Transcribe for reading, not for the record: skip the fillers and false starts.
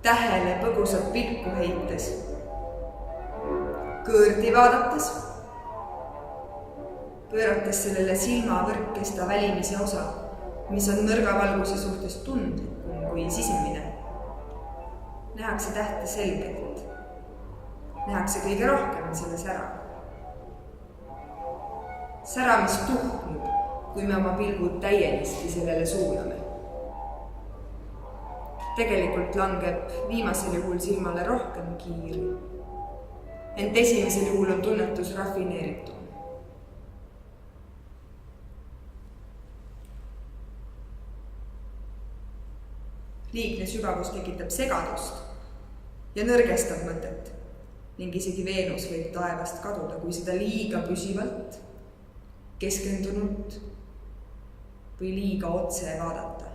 tähele põgusat pilku heites, kõõrdi vaadates, pöörates sellele silmavõrkesta välimise osa, mis on nõrga valguse suhtes tundlikum kui sisemine. Nähakse tähte selgelt, nähakse kõige rohkem selle sära. Sära, mis tuhmub, kui me oma pilgud täielisti sellele suuname. Tegelikult langeb viimasel juhul silmale rohkem kiiri, ent esimesel juhul on tunnetus rafineeritum. Liigne sügavus tekitab segadust ja nõrgestab mõtet ning isegi Veenus võib taevast kaduda, kui seda liiga püsivalt, keskendunult või liiga otse vaadata.